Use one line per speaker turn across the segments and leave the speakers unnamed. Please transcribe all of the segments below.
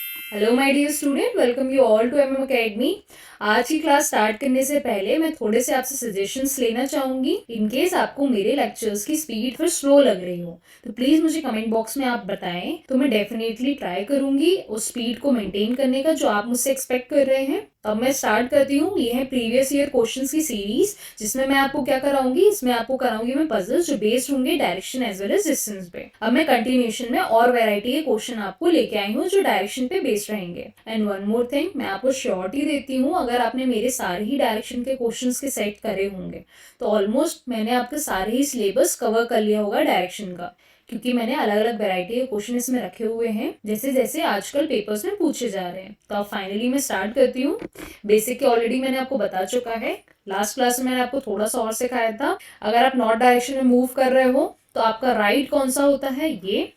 Hello my dear student, welcome you all to MM academy. आज की class start करने से पहले मैं थोड़े से आपसे सजेशंस लेना चाहूंगी। इन केस आपको मेरे लेक्चर्स की स्पीड फिर स्लो लग रही हो तो प्लीज मुझे कमेंट बॉक्स में आप बताएं, तो मैं डेफिनेटली ट्राई करूंगी उस स्पीड को मेंटेन करने का जो आप मुझसे एक्सपेक्ट कर रहे हैं। अब मैं स्टार्ट करती हूँ। ये है प्रीवियस ईयर क्वेश्चंस की सीरीज, जिसमें मैं आपको क्या कराऊंगी, इसमें आपको कराऊंगी मैं पजल्स जो बेस्ड होंगे direction as well as distance पे। अब मैं कंटिन्यूशन में और वैरायटी के क्वेश्चन आपको लेके आई हूँ जो डायरेक्शन पे बेस्ड रहेंगे। एंड वन मोर थिंग, मैं आपको श्योरिटी देती हूँ, अगर आपने मेरे सारे ही डायरेक्शन के क्वेश्चंस के सेट करे होंगे तो ऑलमोस्ट मैंने आपके सारे ही सिलेबस कवर कर लिया होगा डायरेक्शन का, क्योंकि मैंने अलग अलग वैरायटी के क्वेश्चन इसमें रखे हुए हैं जैसे जैसे आजकल पेपर्स में पूछे जा रहे हैं। तो अब फाइनली मैं स्टार्ट करती हूँ। बेसिक के ऑलरेडी मैंने आपको बता चुका है, लास्ट क्लास में मैंने आपको थोड़ा सा और सिखाया था। अगर आप नॉर्थ डायरेक्शन में मूव कर रहे हो तो आपका राइट कौन सा होता है, ये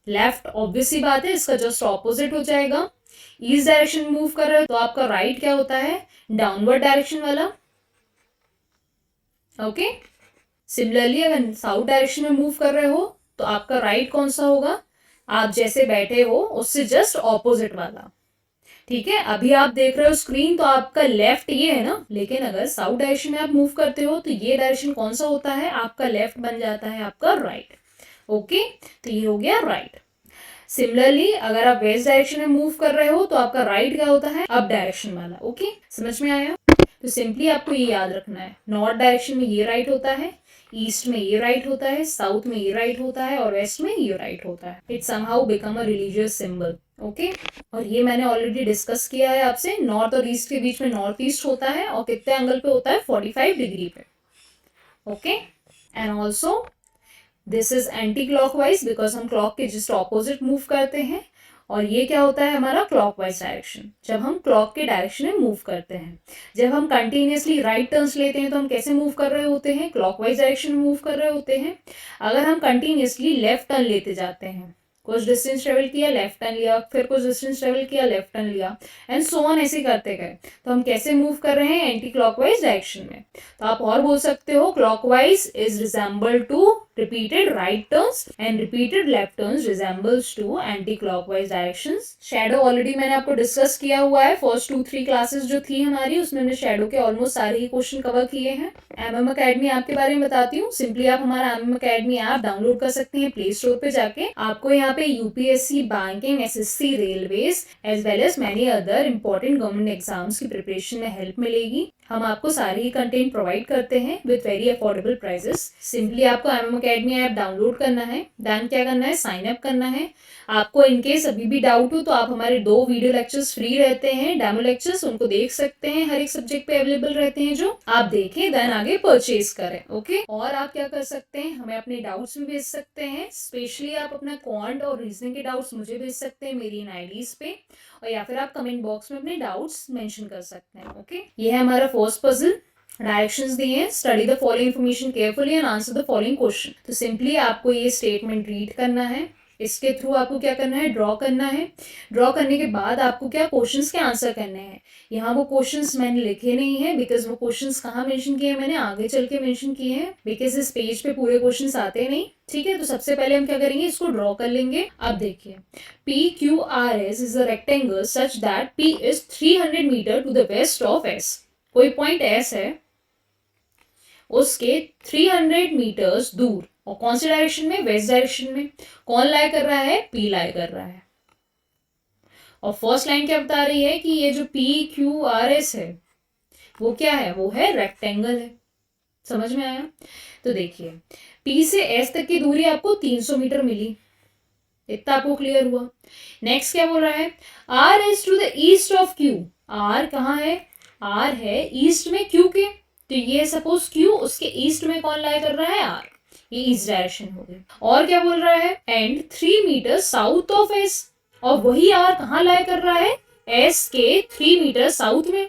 लेफ्ट ऑब्वियस सी बात है, इसका जस्ट ऑपोजिट हो जाएगा। ईस्ट डायरेक्शन में मूव कर रहे हो तो आपका राइट क्या होता है, डाउनवर्ड डायरेक्शन वाला। ओके, सिमिलरली अगर साउथ डायरेक्शन में मूव कर रहे हो तो आपका राइट कौन सा होगा, आप जैसे बैठे हो उससे जस्ट ऑपोजिट वाला। ठीक है, अभी आप देख रहे हो स्क्रीन तो आपका लेफ्ट ये है ना, लेकिन अगर साउथ डायरेक्शन में आप मूव करते हो तो ये डायरेक्शन कौन सा होता है, आपका लेफ्ट बन जाता है आपका राइट। ओके, तो ये हो गया राइट। सिमिलरली अगर आप वेस्ट डायरेक्शन में मूव कर रहे हो तो आपका राइट क्या होता है, अप डायरेक्शन वाला। ओके, समझ में आया? तो सिंपली आपको ये याद रखना है, नॉर्थ डायरेक्शन में ये राइट होता है, ईस्ट में ये राइट होता है, साउथ में ये राइट होता है और वेस्ट में ये राइट होता है। It somehow become a religious symbol. Okay, और ये मैंने ऑलरेडी डिस्कस किया है आपसे, नॉर्थ और ईस्ट के बीच में नॉर्थ ईस्ट होता है और कितने एंगल पे होता है, 45 डिग्री पे। Okay, and also this is anti clockwise because हम क्लॉक के जस्ट ऑपोजिट मूव करते हैं। और ये क्या होता है हमारा क्लॉकवाइज डायरेक्शन, जब हम क्लॉक के डायरेक्शन में मूव करते हैं। जब हम कंटिन्यूसली राइट टर्न्स लेते हैं तो हम कैसे मूव कर रहे होते हैं, क्लॉकवाइज डायरेक्शन में मूव कर रहे होते हैं। अगर हम कंटिन्यूसली लेफ्ट टर्न लेते जाते हैं, कुछ डिस्टेंस ट्रेवल किया लेफ्ट टर्न लिया, फिर कुछ डिस्टेंस ट्रेवल किया लेफ्ट टर्न लिया, एंड सो ऑन ऐसे करते गए, तो हम कैसे मूव कर रहे हैं, एंटी क्लॉकवाइज डायरेक्शन में। तो आप और बोल सकते हो clockwise is resemble to repeated right turns and repeated left turns resembles to anti-clockwise directions। Shadow already मैंने आपको डिस्कस किया हुआ है, फर्स्ट 2-3 क्लासेस जो थी हमारी उसमें हमने शैडो के ऑलमोस्ट सारे ही क्वेश्चन कवर किए हैं। एमएम अकेडमी ऐप के बारे में बताती हूँ। सिंपली आप हमारा एमएम अकेडमी ऐप डाउनलोड कर सकते हैं प्ले स्टोर पे जाके। आपको यहाँ पे UPSC, banking, SSC, railways as well as many other important government exams की प्रिपरेशन में हेल्प मिलेगी। हम आपको सारे ही कंटेंट प्रोवाइड करते हैं with very affordable prices. Simply आपको एमएम अकेडमी ऐप डाउनलोड करना है, देन क्या करना है, साइन अप करना है। आपको इनकेस अभी भी डाउट हो तो आप हमारे 2 वीडियो लेक्चर्स फ्री रहते हैं, डेमो लेक्चर्स, उनको देख सकते हैं, हर एक सब्जेक्ट पे अवेलेबल रहते हैं, जो आप देखें देन आगे परचेज करें। ओके, और आप क्या कर सकते हैं, हमें अपने डाउट्स भी भेज सकते हैं। स्पेशली आप अपना क्वांट और रीजनिंग के डाउट्स मुझे भेज सकते हैं मेरी इन आईडीज पे, और या फिर आप कमेंट बॉक्स में अपने डाउट्स मेंशन कर सकते हैं। ओके, ये है हमारा फर्स्ट पजल। डायरेक्शंस दिए हैं, study the following information carefully and answer the following question. तो सिंपली आपको ये स्टेटमेंट रीड करना है, इसके थ्रू आपको क्या करना है, ड्रॉ करना है। ड्रॉ करने के बाद आपको क्या क्वेश्चंस के आंसर करने हैं। यहाँ वो क्वेश्चंस मैंने लिखे नहीं है बिकॉज वो क्वेश्चंस कहाँ मेंशन किए हैं, मैंने आगे चल के मेंशन किए हैं, बिकॉज इस पेज पे पूरे क्वेश्चंस आते नहीं। ठीक है, तो सबसे पहले हम क्या करेंगे, इसको ड्रॉ कर लेंगे। अब देखिए, PQRS is a rectangle such that P is 300 metre to the west of S। कोई पॉइंट S है, उसके 300 मीटर्स दूर, और कौन सी डायरेक्शन में, वेस्ट डायरेक्शन में। कौन लाई कर रहा है, P लाई कर रहा है। और फर्स्ट लाइन क्या बता रही है कि ये जो PQRS है वो क्या है, वो है रेक्टेंगल है। समझ में आया? तो देखिए, P से S तक की दूरी आपको 300 मीटर मिली, इतना आपको क्लियर हुआ। नेक्स्ट क्या बोल रहा है, R is to the east of Q। R कहाँ है, R है ईस्ट में Q के, तो ये सपोज Q, उसके ईस्ट में कौन लाई कर रहा है, R, ये ईस्ट डायरेक्शन हो गई। और क्या बोल रहा है, and 3 metre south of S, और वही R कहाँ लाई कर रहा है, S के 3 मीटर साउथ में।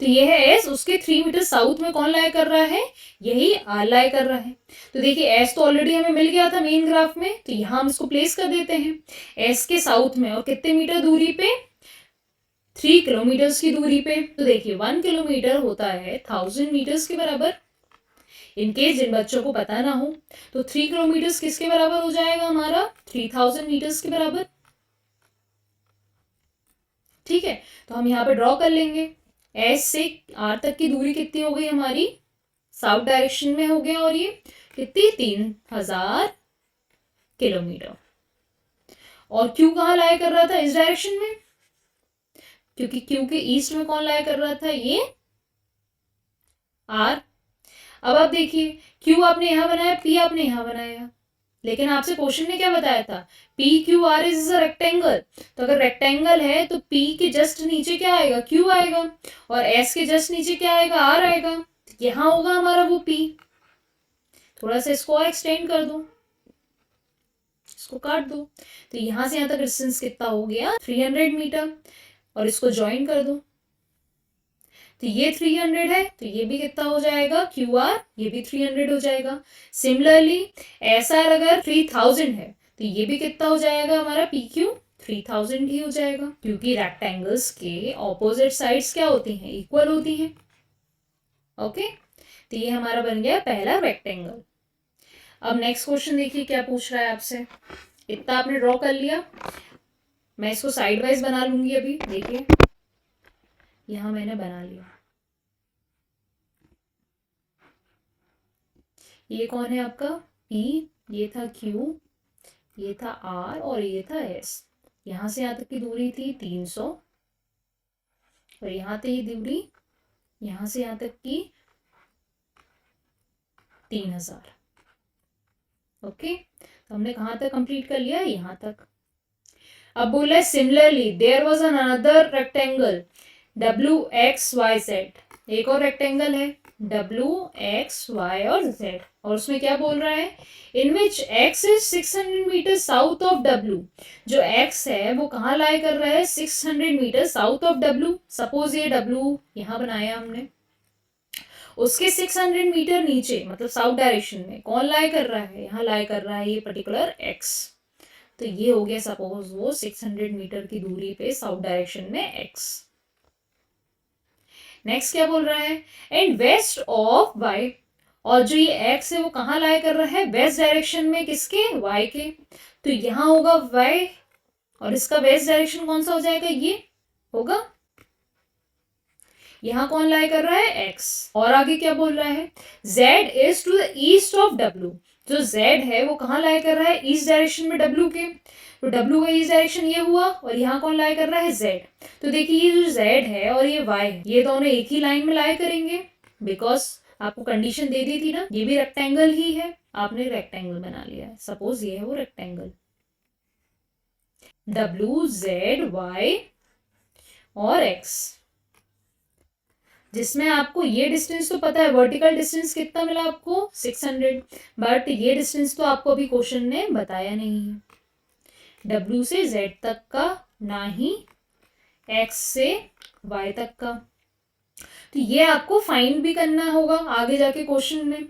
तो ये है एस, उसके 3 मीटर साउथ में कौन लाई कर रहा है, यही आर लाई कर रहा है। तो देखिए एस तो ऑलरेडी हमें मिल गया था मेन ग्राफ में, तो यहां हम इसको प्लेस कर देते हैं एस के साउथ में, और कितने मीटर दूरी पे, 3 किलोमीटर की दूरी पे। तो देखिए 1 किलोमीटर होता है 1000 मीटर्स के बराबर। इनकेस जिन बच्चों को पता ना हो तो 3 किलोमीटर किसके बराबर हो जाएगा हमारा, 3000 मीटर्स के बराबर। ठीक है, तो हम यहाँ पे ड्रॉ कर लेंगे। एस से आर तक की दूरी कितनी हो गई हमारी, साउथ डायरेक्शन में हो गया, और ये कितनी 3000 किलोमीटर। और क्यू कहाँ लाया कर रहा था, इस डायरेक्शन में, क्योंकि क्यू के ईस्ट में कौन लाया कर रहा था, ये आर। अब आप देखिए, क्यू आपने यहां बनाया, पी आपने यहां बनाया, लेकिन आपसे क्वेश्चन ने क्या बताया था, P Q R is a rectangle. तो अगर रेक्टेंगल है तो पी के जस्ट नीचे क्या आएगा, क्यू आएगा, और एस के जस्ट नीचे क्या आएगा, आर आएगा। तो यहां होगा हमारा वो पी। थोड़ा सा इसको और एक्सटेंड कर दो, इसको काट दो, तो यहां से यहां तक डिस्टेंस कितना हो गया, 300 मीटर। और इसको ज्वाइन कर दो, तो ये 300 है, तो ये भी कितना हो जाएगा, क्यू आर, ये भी 300 हो जाएगा। सिमिलरली एस आर अगर 3000 है, तो ये भी कितना हो जाएगा हमारा, पी क्यू 3000 ही हो जाएगा, क्योंकि रेक्टेंगल्स के ऑपोजिट साइड्स क्या होती हैं, इक्वल होती हैं। ओके, तो ये हमारा बन गया पहला रेक्टेंगल। अब नेक्स्ट क्वेश्चन देखिए क्या पूछ रहा है आपसे। इतना आपने ड्रॉ कर लिया, मैं इसको साइड वाइज बना लूंगी अभी। देखिए यहां मैंने बना लिया, ये कौन है आपका P, ये था Q, ये था R, और ये था S। यहां से यहां तक की दूरी थी 300, और यहाँ तक ये दूरी, यहां से यहां तक की 3000। ओके, तो हमने कहाँ तक कंप्लीट कर लिया, यहाँ तक। अब बोला है similarly there was another rectangle WXYZ, एक और रेक्टेंगल है WXY और Z, और उसमें क्या बोल रहा है, in which X is 600 metre south of W। जो X है वो कहाँ लाया कर रहा है, 600 metre south of W। Suppose ये W यहाँ बनाया हमने, उसके 600 मीटर नीचे मतलब साउथ डायरेक्शन में कौन लाया कर रहा है, यहाँ लाया कर रहा है ये पर्टिकुलर X। तो ये हो गया सपोज वो 600 मीटर की दूरी पे साउथ डायरेक्शन में X। नेक्स्ट क्या बोल रहा है, एंड वेस्ट ऑफ Y, और जो ये X है वो कहाँ लाया कर रहा है, वेस्ट डायरेक्शन में, किसके, Y के। तो यहाँ होगा Y, और इसका वेस्ट डायरेक्शन कौन सा हो जाएगा, ये होगा। यहाँ कौन लाया कर रहा है, X। और आगे क्या बोल रहा है, Z is to the east of W। जो Z है वो कहाँ लाया कर रहा है, ईस्ट डायरेक्शन में W के। तो W का ईस्ट डायरेक्शन ये हुआ, और यहाँ कौन लाया कर रहा है, Z। तो देखिए ये जो Z है और ये Y है, ये दोनों एक ही लाइन में लाया करेंगे, बिकॉज आपको कंडीशन दे दी थी ना, ये भी रेक्टेंगल ही है, आपने रेक्टेंगल बना लिया है। सपोज ये है वो रेक्टेंगल WZY और X, जिसमें आपको ये डिस्टेंस तो पता है, वर्टिकल डिस्टेंस कितना मिला आपको 600, बट ये डिस्टेंस तो आपको अभी क्वेश्चन ने बताया नहीं है, W से Z तक का, ना ही X से Y तक का। तो ये आपको फाइंड भी करना होगा आगे जाके क्वेश्चन में।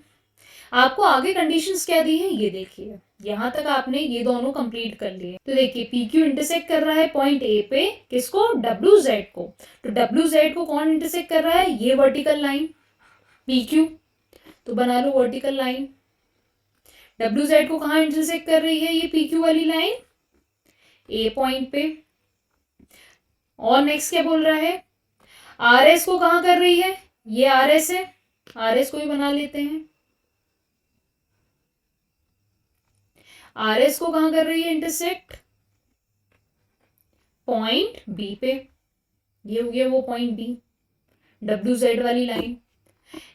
आपको आगे कंडीशंस क्या दी है ये देखिए, यहां तक आपने ये दोनों कंप्लीट कर लिए। तो देखिए PQ इंटरसेक्ट कर रहा है पॉइंट A पे, किसको, WZ को। तो WZ को कौन इंटरसेक्ट कर रहा है, ये वर्टिकल लाइन PQ, तो बना लो वर्टिकल लाइन। WZ को कहाँ इंटरसेक्ट कर रही है ये PQ वाली लाइन, A पॉइंट पे। और नेक्स्ट क्या बोल रहा है, RS को कहाँ कर रही है, ये RS है, RS को ही बना लेते हैं। RS को कहाँ कर रही है इंटरसेक्ट, पॉइंट B पे, ये हो गया वो पॉइंट B, WZ वाली लाइन।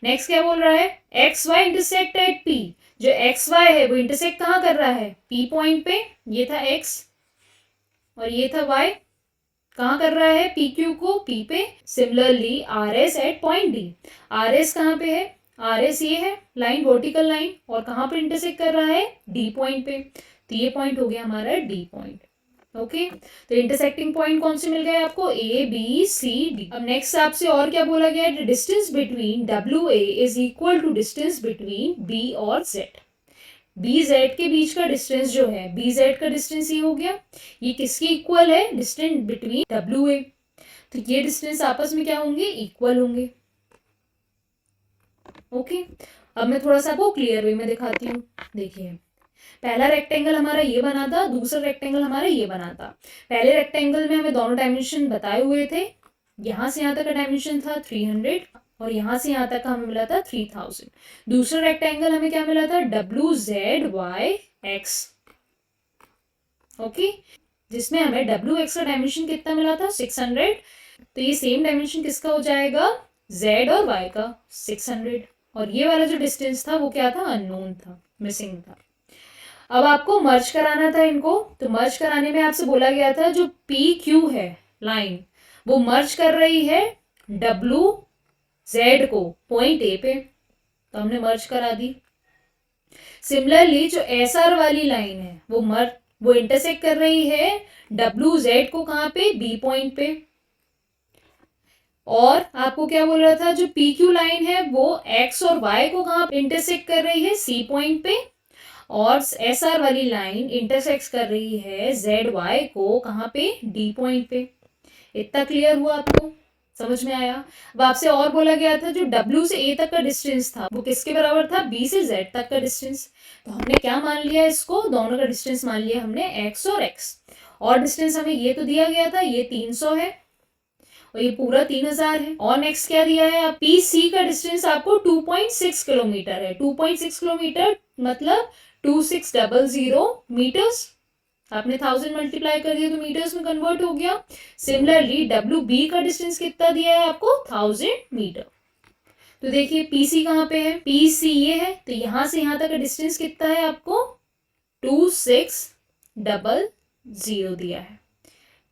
नेक्स्ट क्या बोल रहा है, XY इंटरसेक्ट एट P। जो XY है वो इंटरसेक्ट कहाँ कर रहा है, P पॉइंट पे, ये था X और ये था Y, कहाँ कर रहा है, PQ को P पे। Similarly RS at point D, RS कहाँ पे है, RS ये है लाइन, वर्टिकल लाइन, और कहाँ पे इंटरसेक्ट कर रहा है, D पॉइंट पे। तो ये पॉइंट हो गया हमारा D पॉइंट। ओके, तो इंटरसेक्टिंग पॉइंट कौन से मिल गए आपको, A B C D। अब नेक्स्ट आपसे और क्या बोला गया है, distance between WA is equal to distance between B और Z। BZ के बीच का डिस्टेंस जो है, BZ का डिस्टेंस ये हो गया, ये किसकी इक्वल है, डिस्टेंस बिटवीन WA। तो ये डिस्टेंस आपस में क्या होंगे, इक्वल होंगे। ओके, अब मैं थोड़ा सा आपको क्लियर वे में दिखाती हूँ। देखिए पहला रेक्टेंगल हमारा ये बना था, दूसरा रेक्टेंगल हमारा ये बना था। पहले रेक्टेंगल में हमें दोनों डायमेंशन बताए हुए थे, यहाँ से यहाँ तक का डायमेंशन था 300 और यहाँ से यहाँ तक का हमें मिला था 3000। दूसरा रेक्टेंगल हमें क्या मिला था, WZYX, ओके, जिसमें हमें WX का डायमेंशन कितना मिला था 600। तो ये सेम डायमेंशन किसका हो जाएगा, Z और Y का 600। और ये वाला जो डिस्टेंस था वो क्या था, अननोन था, मिसिंग था। अब आपको मर्ज कराना था इनको, तो मर्ज कराने में आपसे बोला गया था जो PQ है लाइन, वो मर्ज कर रही है WZ को पॉइंट A पे, तो हमने मर्ज करा दी। सिमिलरली जो SR वाली लाइन है वो इंटरसेक्ट कर रही है WZ को कहाँ पे, B पॉइंट पे। और आपको क्या बोल रहा था, जो PQ लाइन है वो X और Y को कहाँ इंटरसेक्ट कर रही है, C पॉइंट पे। और SR वाली लाइन इंटरसेक्ट कर रही है ZY को कहाँ पे, D पॉइंट पे। इतना क्लियर हुआ आपको, समझ में आया। अब आपसे और बोला गया था जो W से A तक का डिस्टेंस था वो किसके बराबर था, B से Z तक का डिस्टेंस। तो हमने क्या मान लिया, इसको दोनों का डिस्टेंस मान लिया हमने, X और X। और डिस्टेंस हमें ये तो दिया गया था, ये 300 है और ये पूरा 3000 है। और नेक्स्ट क्या दिया है, PC का डिस्टेंस आपको 2.6 किलोमीटर है। 2.6 किलोमीटर मतलब 2600 मीटर्स। आपने 1000 मल्टीप्लाई कर दिया तो मीटर्स में कन्वर्ट हो गया। सिमिलरली WB का डिस्टेंस कितना दिया है आपको, 1000 मीटर। तो देखिए PC कहाँ पे है, PC ये है, तो यहां से यहां तक का डिस्टेंस कितना है आपको, 2600 दिया है।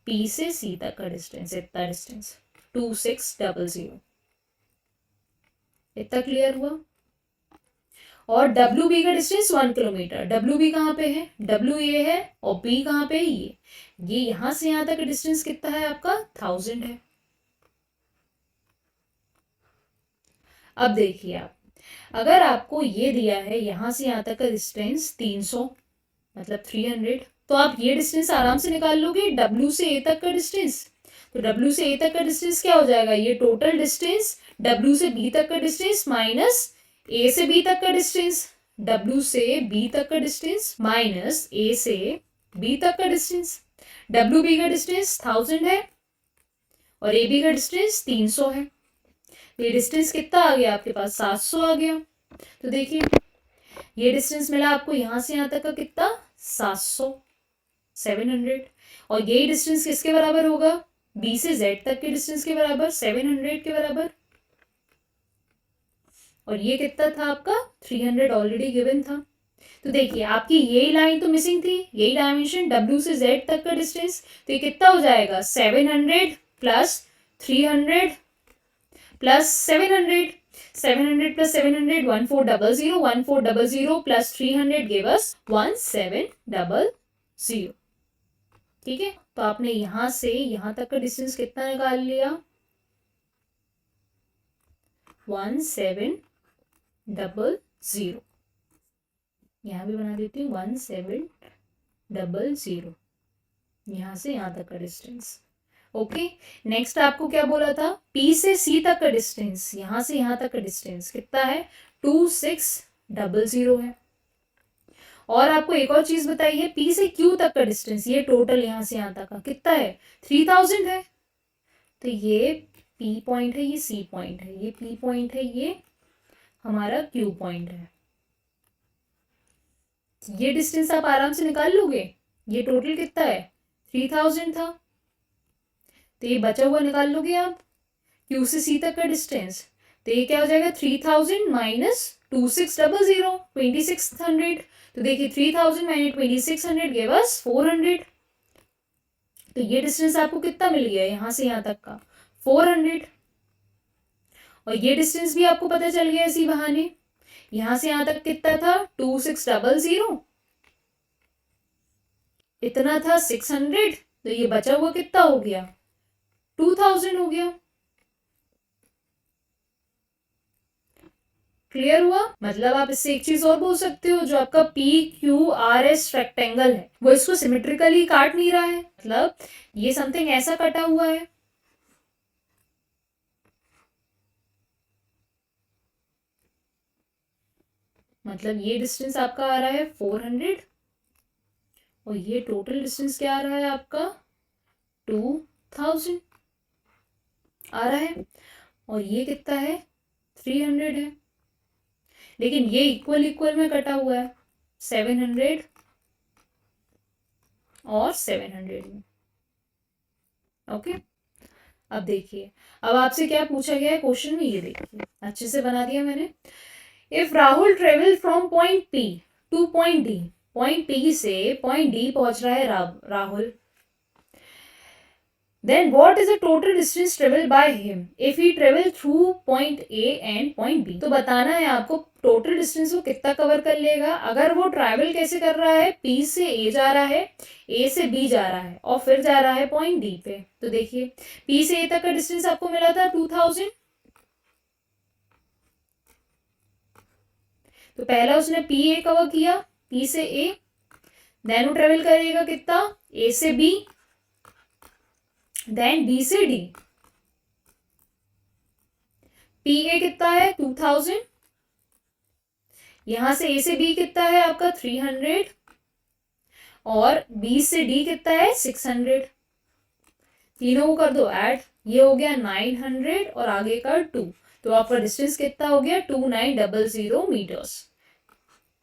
P से C तक का डिस्टेंस, इतना डिस्टेंस 2600। इतना क्लियर हुआ। और WB का डिस्टेंस 1 किलोमीटर। WB कहाँ पे है, W ये है और B कहाँ पे है, ये यहां से यहां तक का डिस्टेंस कितना है आपका, 1000 है। अब देखिए आप, अगर आपको ये दिया है यहां से यहां तक का डिस्टेंस 300 मतलब 300, तो आप ये डिस्टेंस आराम से निकाल लोगे, W से A तक का डिस्टेंस। तो W से A तक का डिस्टेंस क्या हो जाएगा, ये टोटल डिस्टेंस W से B तक का डिस्टेंस माइनस A से B तक का डिस्टेंस, W से B तक का डिस्टेंस माइनस A से B तक का डिस्टेंस। WB का डिस्टेंस 1000 है और AB का डिस्टेंस 300 है। ये डिस्टेंस कितना आ गया आपके पास, 700 आ गया। तो देखिए ये डिस्टेंस मिला आपको यहां से यहां तक का कितना, 700, 700। और यही डिस्टेंस किसके बराबर होगा, B से Z तक के डिस्टेंस के बराबर, 700 के बराबर। और ये कितना था आपका, 300 ऑलरेडी गिवन था। तो देखिए आपकी यही लाइन तो मिसिंग थी, यही डायमेंशन W से Z तक का डिस्टेंस। तो ये कितना हो जाएगा, 700 plus 300 plus 700, 700 plus 700 1400, 1400 plus 300 give us 1700। ठीक है, तो आपने यहां से यहां तक का डिस्टेंस कितना निकाल लिया, 1700। यहां भी बना देती हूँ 1700, यहां से यहां तक का डिस्टेंस। ओके, नेक्स्ट आपको क्या बोला था, P से C तक का डिस्टेंस, यहां से यहां तक का डिस्टेंस कितना है, 2600 है। और आपको एक और चीज बताई है, P से Q तक का डिस्टेंस, ये टोटल यहां से यहां तक का कितना है, 3000 है। तो ये P पॉइंट है, ये C पॉइंट है, ये P पॉइंट है, ये हमारा Q पॉइंट है। ये डिस्टेंस आप आराम से निकाल लोगे। ये टोटल कितना है, 3000 था, तो ये बचा हुआ निकाल लोगे आप, Q से C तक का डिस्टेंस। तो ये क्या हो जाएगा, 3000 माइनस 2600, 2600। तो देखिए 3000 माइनस 2600 गिव अस 400। तो ये डिस्टेंस आपको कितना मिल गया यहां से यहां तक का, 400। और ये डिस्टेंस भी आपको पता चल गया इसी बहाने, यहां से यहां तक कितना था, 2600, इतना था 600। तो ये बचा हुआ कितना हो गया, 2000 हो गया। क्लियर हुआ। मतलब आप इससे एक चीज और बोल सकते हो, जो आपका PQRS रेक्टेंगल है वो इसको सिमेट्रिकली काट नहीं रहा है, मतलब ये समथिंग ऐसा कटा हुआ है। मतलब ये डिस्टेंस आपका आ रहा है 400 और ये टोटल डिस्टेंस क्या आ रहा है आपका 2000 आ रहा है और ये कितना है 300 है, लेकिन ये इक्वल इक्वल में कटा हुआ है 700 और 700 में। ओके, अब देखिए, अब आपसे क्या पूछा गया है क्वेश्चन में, ये देखिए अच्छे से बना दिया मैंने। If Rahul travel from point P two point D, point P से पॉइंट डी पहुंच रहा है Rahul, then what is the total distance traveled by him if he travel through point A and point B। तो बताना है आपको टोटल डिस्टेंस वो कितना कवर कर लेगा अगर वो ट्रैवल कैसे कर रहा है, P से A जा रहा है, A से B जा रहा है और फिर जा रहा है पॉइंट D पे। तो देखिए P से A तक का डिस्टेंस आपको मिला था 2000, तो पहला उसने PA कवर किया, P से A, देन वो ट्रेवल करेगा कितना A से B, देन B से D। PA कितना है 2000, यहां से A से B कितना है आपका 300 और B से D कितना है 600, तीनों को कर दो ऐड, ये हो गया 900 और आगे का 2, तो आपका डिस्टेंस कितना हो गया 2900 मीटर्स।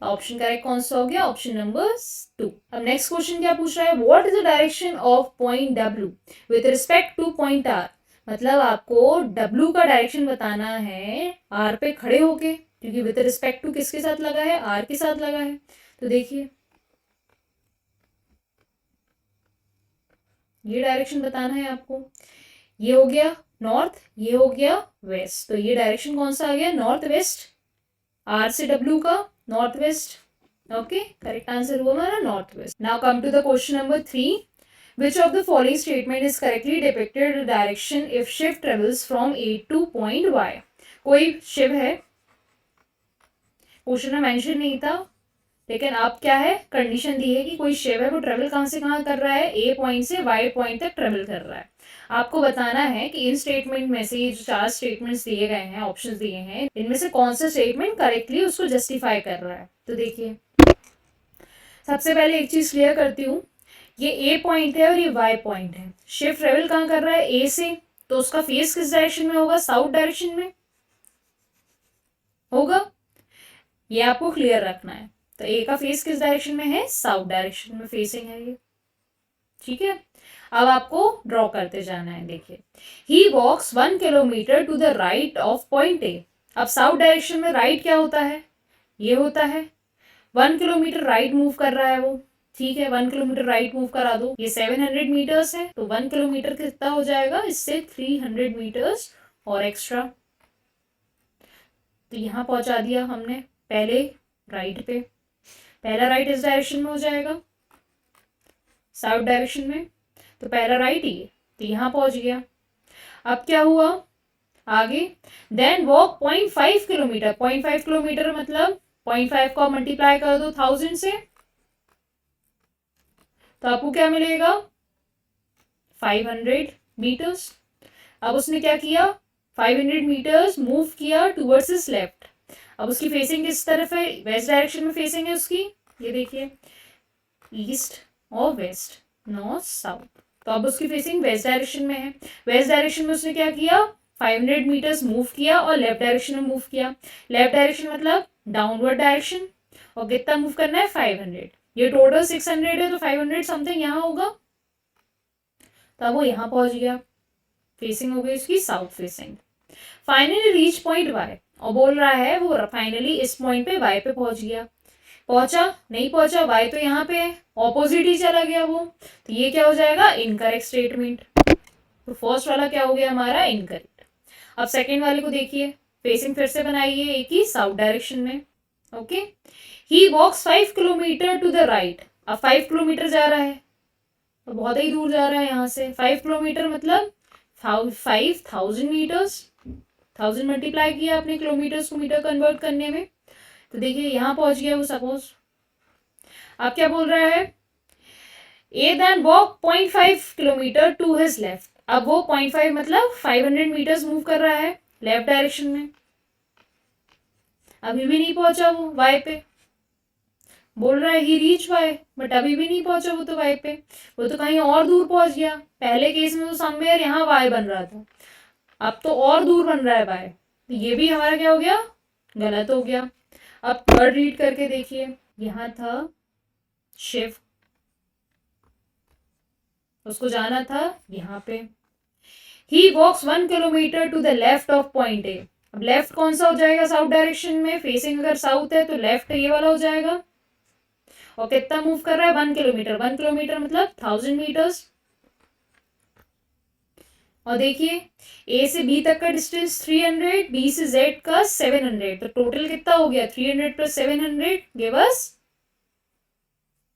ऑप्शन करेक्ट कौन सा हो गया, ऑप्शन नंबर 2। अब नेक्स्ट क्वेश्चन क्या पूछ रहा है, what is the direction of point W with respect two point R। मतलब आपको W का डायरेक्शन बताना है R पे खड़े होके, क्योंकि विद रिस्पेक्ट टू किसके साथ लगा है, R के साथ लगा है। तो देखिए ये डायरेक्शन बताना है आपको, ये हो गया नॉर्थ, ये हो गया वेस्ट, तो ये डायरेक्शन कौन सा आ गया नॉर्थ वेस्ट, R से W का north west. Okay, correct answer हुआ हमारा north west. Now come to the question number 3, which of the following statement is correctly depicted the direction if ship travels from A to point Y। कोई ship है, question में mention नहीं था, लेकिन अब क्या है कंडीशन दी है कि कोई शिप है वो ट्रेवल कहाँ से कहाँ कर रहा है, ए पॉइंट से वाई पॉइंट तक ट्रेवल कर रहा है। आपको बताना है कि इन स्टेटमेंट में से ये जो 4 स्टेटमेंट्स दिए गए हैं, ऑप्शंस दिए हैं, इनमें से कौन सा स्टेटमेंट करेक्टली उसको जस्टिफाई कर रहा है। तो देखिए सबसे पहले एक चीज क्लियर करती हूँ, ये ए पॉइंट है और ये वाई पॉइंट है, शिप ट्रेवल कहाँ कर रहा है ए से, तो उसका फेस किस डायरेक्शन में होगा, साउथ डायरेक्शन में होगा, ये आपको क्लियर रखना है। तो ए का फेस किस डायरेक्शन में है, साउथ डायरेक्शन में फेसिंग है ये, ठीक है। अब आपको ड्रॉ करते जाना है, देखिए he walks 1 kilometre to the right of point A. अब साउथ डायरेक्शन में राइट क्या होता है, ये होता है, 1 किलोमीटर राइट मूव कर रहा है वो, ठीक है, 1 किलोमीटर राइट मूव करा दो, ये 700 मीटर्स है, तो 1 किलोमीटर कितना हो जाएगा, इससे 300 मीटर्स और एक्स्ट्रा, तो यहाँ पहुंचा दिया हमने पहले राइट पे, पहला राइट इस डायरेक्शन में हो जाएगा साउथ डायरेक्शन में, तो पहला राइट ही, तो यहाँ पहुंच गया। अब क्या हुआ आगे, देन वॉक 0.5 किलोमीटर, 0.5 किलोमीटर मतलब 0.5 को मल्टीप्लाई कर दो 1000 से, तो आपको क्या मिलेगा 500 मीटर्स। अब उसने क्या किया 500 मीटर्स मूव किया टूवर्ड्स हिज लेफ्ट, अब उसकी फेसिंग किस तरफ है, वेस्ट डायरेक्शन में फेसिंग है उसकी, ये देखिए ईस्ट और वेस्ट, नॉर्थ साउथ, तो अब उसकी फेसिंग वेस्ट डायरेक्शन में है। वेस्ट डायरेक्शन में उसने क्या किया 500 मीटर्स मूव किया और लेफ्ट डायरेक्शन में मूव किया, लेफ्ट डायरेक्शन मतलब डाउनवर्ड डायरेक्शन, और कितना मूव करना है 500, ये टोटल 600 है, तो 500 समथिंग यहाँ होगा, तब वो यहाँ पहुंच गया, फेसिंग हो गई उसकी south facing. Finally reach point Y, और बोल रहा है वो फाइनली इस पॉइंट पे वाई पे पहुंच गया, पहुंचा नहीं पहुंचा, वाई तो यहाँ पे है, ऑपोजिट ही चला गया वो, तो ये क्या हो जाएगा इनकरेक्ट स्टेटमेंट। तो फर्स्ट वाला क्या हो गया हमारा इनकरेक्ट। अब सेकेंड वाले को देखिए, फेसिंग फिर से बनाइए एक ही साउथ डायरेक्शन में। Okay, he walks 5 kilometre to the right, अब 5 किलोमीटर जा रहा है, तो बहुत ही दूर जा रहा है यहाँ से, 5 किलोमीटर मतलब 5000 मीटर्स, 1000 मल्टीप्लाई किया अपने किलोमीटर्स को मीटर कन्वर्ट करने में, तो देखिए यहाँ पहुंच गया वो सपोज। अब क्या बोल रहा है, A then walk 0.5 kilometre to his left, अब वो 0.5 मतलब 500 मीटर्स मूव कर रहा है लेफ्ट डायरेक्शन में। अभी भी नहीं पहुंचा वो वाई पे, बोल रहा है ही रीच वाई, बट अभी भी नहीं पहुंचा वो तो वाई पे, वो तो कहीं और दूर पहुंच गया। पहले केस में तो समवेयर यहाँ वाई बन रहा था, अब तो और दूर बन रहा है वाई, तो ये भी हमारा क्या हो गया, गलत हो गया। अब थर्ड रीड करके देखिए, यहाँ था शिव, उसको जाना था यहाँ पे। He walks 1 kilometre to the left of point A. अब लेफ्ट कौन सा हो जाएगा साउथ डायरेक्शन में, फेसिंग अगर साउथ है तो लेफ्ट ये वाला हो जाएगा। और कितना मूव कर रहा है, 1 किलोमीटर, 1 किलोमीटर मतलब 1000 मीटर्स। और देखिए ए से बी तक का डिस्टेंस 300, बी से जेड का 700, तो टोटल कितना हो गया, 300 plus 700 give us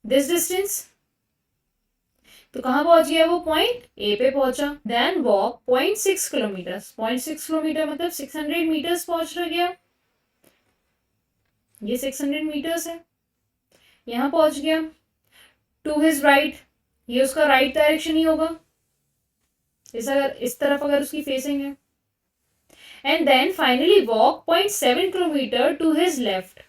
this distance. तो कहाँ पहुंच गया वो, पॉइंट ए पे पहुंचा। देन वॉक 0.6 किलोमीटर, 0.6 किलोमीटर मतलब 600 मीटर्स पहुंच गया, ये 600 मीटर्स है, यहाँ पहुंच गया। टू हिज राइट, ये उसका राइट डायरेक्शन ही होगा, इस तरफ अगर उसकी फेसिंग है। And then finally walk 0.7 kilometre to his left.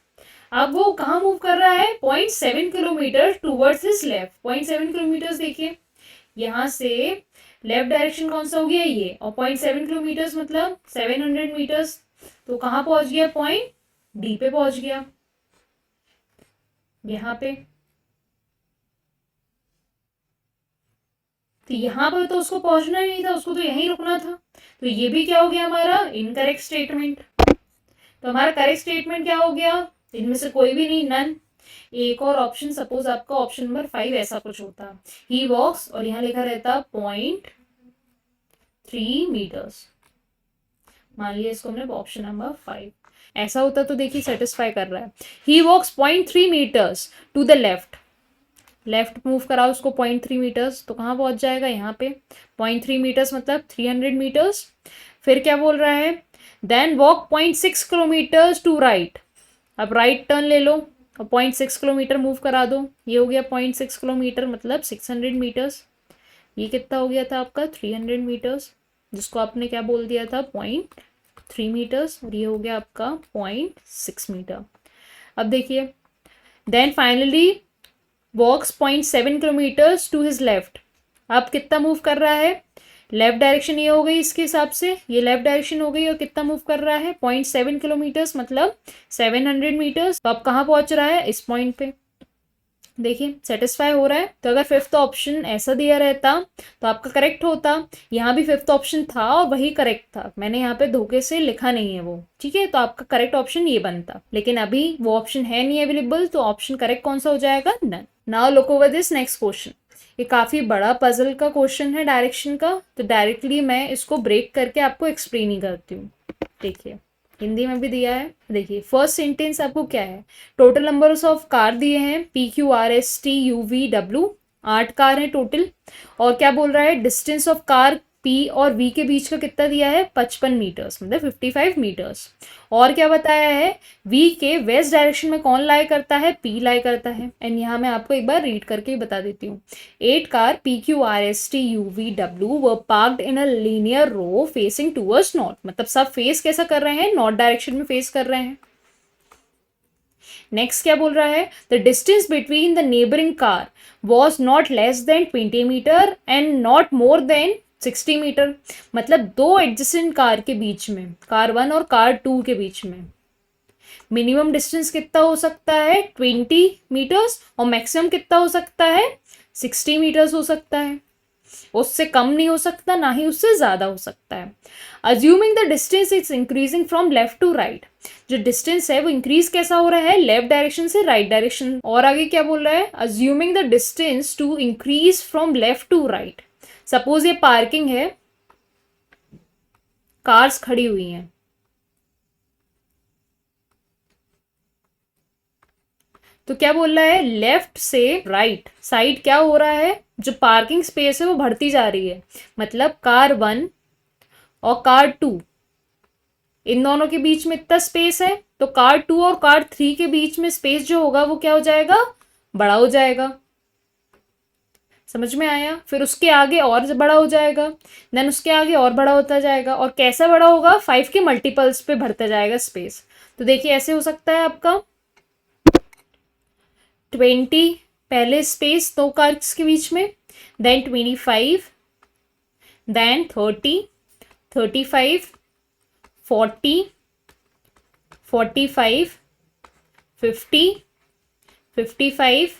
अब वो कहाँ मूव कर रहा है, 0.7 kilometre towards his left. 0.7 kilometre देखिए, यहाँ से लेफ्ट डायरेक्शन कौन सा हो गया ये, और 0.7 किलोमीटर मतलब 700 मीटर्स, तो कहाँ पहुंच गया, पॉइंट डी पे पहुंच गया, यहाँ पे। तो यहाँ पर तो उसको पहुंचना नहीं था, उसको तो यहीं रुकना था, तो ये भी क्या हो गया हमारा इनकरेक्ट स्टेटमेंट। तो हमारा करेक्ट स्टेटमेंट क्या हो गया, इनमें से कोई भी नहीं, नन। एक और ऑप्शन, सपोज आपका ऑप्शन नंबर 5 ऐसा कुछ होता, ही वॉक्स और यहाँ लिखा रहता 0.3 मीटर्स, मान लिया इसको हमने ऑप्शन नंबर 5 ऐसा होता, तो देखिए सेटिस्फाई कर रहा है। He walks 0.3 metres to the left, left move कराओ उसको 0.3 मीटर्स, तो कहाँ पहुंच जाएगा, यहाँ पे। 0.3 मीटर्स मतलब 300 मीटर्स। फिर क्या बोल रहा है, then walk 0.6 kilometres to right. अब राइट टर्न ले लो और 0.6 किलोमीटर मूव करा दो, ये हो गया 0.6 किलोमीटर मतलब 600 मीटर्स। ये कितना हो गया था आपका 300 मीटर्स, जिसको आपने क्या बोल दिया था 0.3 मीटर्स, और ये हो गया आपका 0.6 मीटर। अब देखिए, then finally walks 0.7 kilometres to his left. अब कितना मूव कर रहा है, लेफ्ट डायरेक्शन ये हो गई इसके हिसाब से, ये लेफ्ट डायरेक्शन हो गई, और कितना मूव कर रहा है 0.7 किलोमीटर्स मतलब 700 मीटर्स। तो अब कहाँ पहुंच रहा है, इस पॉइंट पे। देखिए सेटिस्फाई हो रहा है। तो अगर फिफ्थ ऑप्शन ऐसा दिया रहता तो आपका करेक्ट होता, यहाँ भी फिफ्थ ऑप्शन था और वही करेक्ट था, मैंने यहाँ पे धोखे से लिखा नहीं है वो, ठीक है, तो आपका करेक्ट ऑप्शन ये बनता, लेकिन अभी वो ऑप्शन है नहीं अवेलेबल, तो ऑप्शन करेक्ट कौन सा हो जाएगा, none. Now look over this next question. ये काफ़ी बड़ा पजल का क्वेश्चन है डायरेक्शन का, तो डायरेक्टली मैं इसको ब्रेक करके आपको एक्सप्लेन ही करती हूँ। देखिए हिंदी में भी दिया है, देखिए फर्स्ट सेंटेंस आपको क्या है, टोटल नंबर्स ऑफ कार दिए हैं PQRSTUVW, 8 कार हैं टोटल। और क्या बोल रहा है, डिस्टेंस ऑफ कार P और V के बीच का कितना दिया है 55 मीटर्स मतलब 55 मीटर्स। और क्या बताया है, V के वेस्ट डायरेक्शन में कौन लाई करता है, P लाई करता है। एंड यहाँ मैं आपको एक बार रीड करके बता देती हूँ। 8 car PQRSTUVW were parked in a linear row facing towards north, मतलब सब फेस कैसा कर रहे हैं, नॉर्थ डायरेक्शन में फेस कर रहे हैं। नेक्स्ट क्या बोल रहा है, the distance between the neighbouring car was not less than 20 metre and not more than 60 metre, मतलब दो एडजेसेंट कार के बीच में, कार 1 और कार 2 के बीच में मिनिमम डिस्टेंस कितना हो सकता है 20 मीटर्स, और मैक्सिमम कितना हो सकता है 60 मीटर्स हो सकता है, उससे कम नहीं हो सकता, ना ही उससे ज़्यादा हो सकता है। Assuming the distance is increasing from left to right, जो डिस्टेंस है वो इंक्रीज कैसा हो रहा है, लेफ्ट डायरेक्शन से राइट डायरेक्शन। और आगे क्या बोल रहा है, assuming the distance to increase from left to right. Suppose ये पार्किंग है, कार्स खड़ी हुई हैं, तो क्या बोल रहा है, लेफ्ट से राइट साइड क्या हो रहा है, जो पार्किंग स्पेस है वो बढ़ती जा रही है, मतलब कार 1 और कार 2 इन दोनों के बीच में इतना स्पेस है, तो कार 2 और कार 3 के बीच में स्पेस जो होगा वो क्या हो जाएगा, बड़ा हो जाएगा। समझ में आया? फिर उसके आगे और बड़ा हो जाएगा, देन उसके आगे और बड़ा होता जाएगा, और कैसा बड़ा होगा, 5 के मल्टीपल्स पे भरता जाएगा स्पेस। तो देखिए ऐसे हो सकता है आपका 20 पहले स्पेस 2 कार्ड्स के बीच में, देन 25, देन 30, 35, 40, 45, 50, 55,